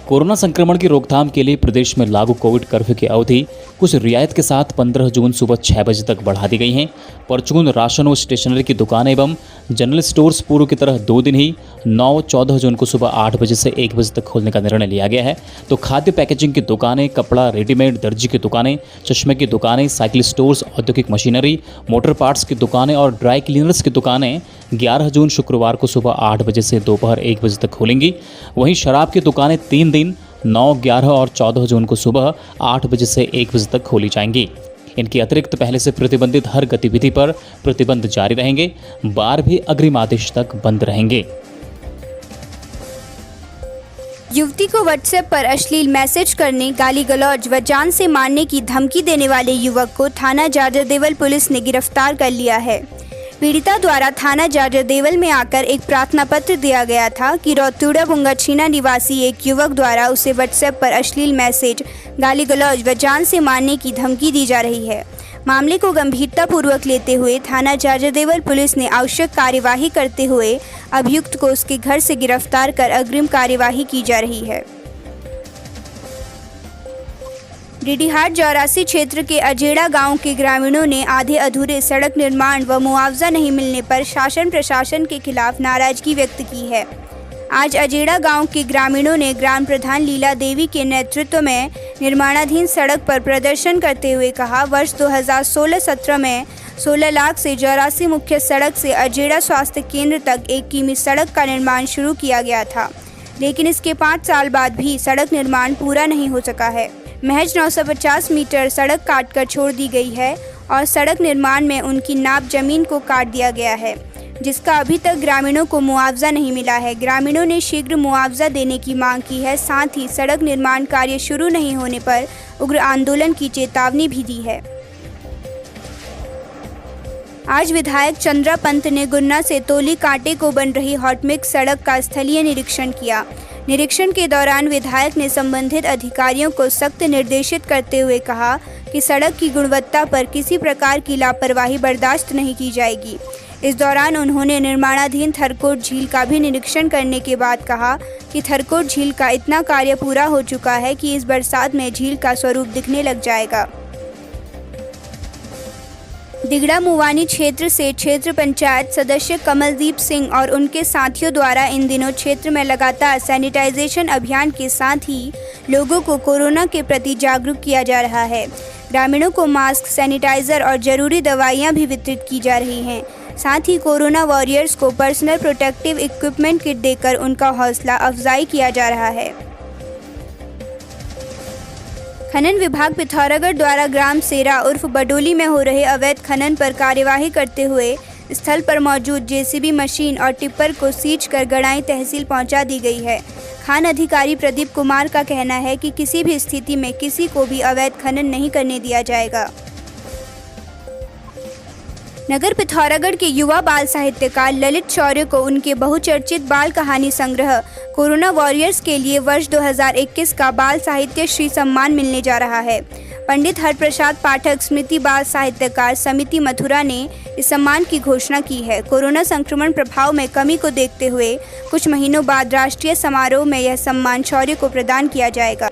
Corona संक्रमण की रोकथाम के लिए प्रदेश में लागू कोविड कर्फ्यू की अवधि कुछ रियायत के साथ 15 जून सुबह 6 बजे तक बढ़ा दी गई है। परचून, राशन और स्टेशनरी की दुकानें एवं जनरल स्टोर्स पूर्व की तरह 2 दिन ही 9-14 जून को सुबह 8 बजे से 1 बजे तक खोलने का निर्णय लिया गया है। तो खाद्य पैकेजिंग की दुकानें, कपड़ा, रेडीमेड, दर्जी की दुकानें, चश्मे की दुकानें, साइकिल स्टोर्स, औद्योगिक मशीनरी, मोटर पार्ट्स की दुकानें और ड्राई क्लीनर्स की दुकानें 11 जून शुक्रवार को सुबह 8 बजे से दोपहर 1 बजे तक खोलेंगी। वहीं शराब की दुकानें 3 दिन 9, 11 और 14 जून को सुबह 8 बजे से 1 बजे तक खोली जाएंगी। इनके अतिरिक्त पहले से प्रतिबंधित हर गतिविधि पर प्रतिबंध जारी रहेंगे। बार भी अग्रिम आदेश तक बंद रहेंगे। युवती को व्हाट्सएप पर अश्लील मैसेज करने, गाली गलौज व जान से मारने की धमकी देने वाले युवक को थाना जाजरदेवल पुलिस ने गिरफ्तार कर लिया है। पीड़िता द्वारा थाना जाजरदेवल में आकर एक प्रार्थना पत्र दिया गया था कि रौतुड़ा बुंगाछीना निवासी एक युवक द्वारा उसे व्हाट्सएप पर अश्लील मैसेज, गाली गलौज व जान से मारने की धमकी दी जा रही है। मामले को गंभीरतापूर्वक लेते हुए थाना जाजरदेवल पुलिस ने आवश्यक कार्यवाही करते हुए अभियुक्त को उसके घर से गिरफ्तार कर अग्रिम कार्यवाही की जा रही है। डीडीहाट जौरासी क्षेत्र के अजेड़ा गांव के ग्रामीणों ने आधे अधूरे सड़क निर्माण व मुआवजा नहीं मिलने पर शासन प्रशासन के खिलाफ नाराजगी व्यक्त की है। आज अजेड़ा गांव के ग्रामीणों ने ग्राम प्रधान लीला देवी के नेतृत्व में निर्माणाधीन सड़क पर प्रदर्शन करते हुए कहा, वर्ष 2016-17 में 16 लाख से जौरासी मुख्य सड़क से अजेड़ा स्वास्थ्य केंद्र तक 1 किमी सड़क का निर्माण शुरू किया गया था, लेकिन इसके 5 साल बाद भी सड़क निर्माण पूरा नहीं हो सका है। महज 950 मीटर सड़क काटकर छोड़ दी गई है और सड़क निर्माण में उनकी नाप जमीन को काट दिया गया है, जिसका अभी तक ग्रामीणों को मुआवजा नहीं मिला है। ग्रामीणों ने शीघ्र मुआवजा देने की मांग की है। साथ ही सड़क निर्माण कार्य शुरू नहीं होने पर उग्र आंदोलन की चेतावनी भी दी है। आज विधायक चंद्रा पंत ने गुन्ना से तोली कांटे को बन रही हॉटमिक्स सड़क का स्थलीय निरीक्षण किया। निरीक्षण के दौरान विधायक ने संबंधित अधिकारियों को सख्त निर्देशित करते हुए कहा कि सड़क की गुणवत्ता पर किसी प्रकार की लापरवाही बर्दाश्त नहीं की जाएगी। इस दौरान उन्होंने निर्माणाधीन थरकोट झील का भी निरीक्षण करने के बाद कहा कि थरकोट झील का इतना कार्य पूरा हो चुका है कि इस बरसात में झील का स्वरूप दिखने लग जाएगा। दिगड़ा मुवानी क्षेत्र से क्षेत्र पंचायत सदस्य कमलदीप सिंह और उनके साथियों द्वारा इन दिनों क्षेत्र में लगातार सैनिटाइजेशन अभियान के साथ ही लोगों को कोरोना के प्रति जागरूक किया जा रहा है। ग्रामीणों को मास्क, सैनिटाइजर और जरूरी दवाइयां भी वितरित की जा रही हैं। साथ ही कोरोना वॉरियर्स को पर्सनल प्रोटेक्टिव इक्विपमेंट किट देकर उनका हौसला अफजाई किया जा रहा है। खनन विभाग पिथौरागढ़ द्वारा ग्राम सेरा उर्फ बडोली में हो रहे अवैध खनन पर कार्यवाही करते हुए स्थल पर मौजूद जेसीबी मशीन और टिप्पर को सीज कर गड़ाई तहसील पहुंचा दी गई है। खान अधिकारी प्रदीप कुमार का कहना है कि किसी भी स्थिति में किसी को भी अवैध खनन नहीं करने दिया जाएगा। नगर पिथौरागढ़ के युवा बाल साहित्यकार ललित शौर्य को उनके बहुचर्चित बाल कहानी संग्रह कोरोना वॉरियर्स के लिए वर्ष 2021 का बाल साहित्य श्री सम्मान मिलने जा रहा है। पंडित हरप्रसाद पाठक स्मृति बाल साहित्यकार समिति मथुरा ने इस सम्मान की घोषणा की है। कोरोना संक्रमण प्रभाव में कमी को देखते हुए कुछ महीनों बाद राष्ट्रीय समारोह में यह सम्मान शौर्य को प्रदान किया जाएगा।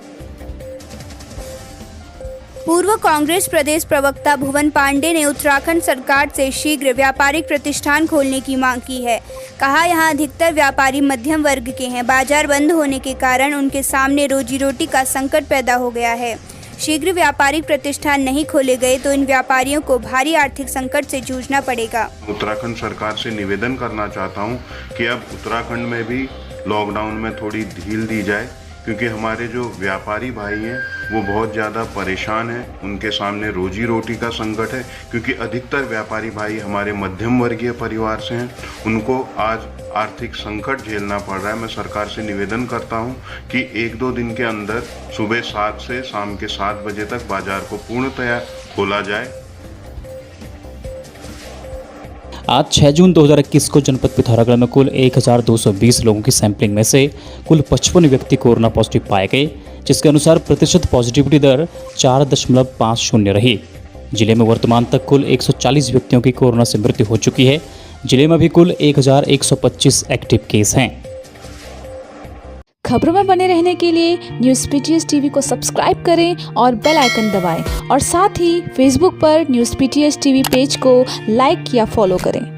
पूर्व कांग्रेस प्रदेश प्रवक्ता भुवन पांडे ने उत्तराखंड सरकार से शीघ्र व्यापारिक प्रतिष्ठान खोलने की मांग की है। कहा, यहां अधिकतर व्यापारी मध्यम वर्ग के हैं। बाजार बंद होने के कारण उनके सामने रोजी रोटी का संकट पैदा हो गया है। शीघ्र व्यापारिक प्रतिष्ठान नहीं खोले गए तो इन व्यापारियों को भारी आर्थिक संकट से जूझना पड़ेगा। उत्तराखंड सरकार से निवेदन करना चाहता हूं कि अब उत्तराखंड में भी लॉकडाउन में थोड़ी ढील दी जाए, क्योंकि हमारे जो व्यापारी भाई हैं वो बहुत ज़्यादा परेशान हैं। उनके सामने रोजी रोटी का संकट है, क्योंकि अधिकतर व्यापारी भाई हमारे मध्यम वर्गीय परिवार से हैं। उनको आज आर्थिक संकट झेलना पड़ रहा है। मैं सरकार से निवेदन करता हूं कि 1-2 दिन के अंदर सुबह 7 से शाम के 7 बजे तक बाजार को पूर्णतया खोला जाए। आज 6 जून 2021 को जनपद पिथौरागढ़ में कुल 1220 लोगों की सैंपलिंग में से कुल 55 व्यक्ति कोरोना पॉजिटिव पाए गए, जिसके अनुसार प्रतिशत पॉजिटिविटी दर 4.50 रही। जिले में वर्तमान तक कुल 140 व्यक्तियों की कोरोना से मृत्यु हो चुकी है। जिले में अभी कुल 1125 एक्टिव केस हैं। खबरों में बने रहने के लिए न्यूज़ पीटीएस टीवी को सब्सक्राइब करें और बेल आइकन दबाएं और साथ ही फेसबुक पर न्यूज़ पीटीएस टीवी पेज को लाइक या फॉलो करें।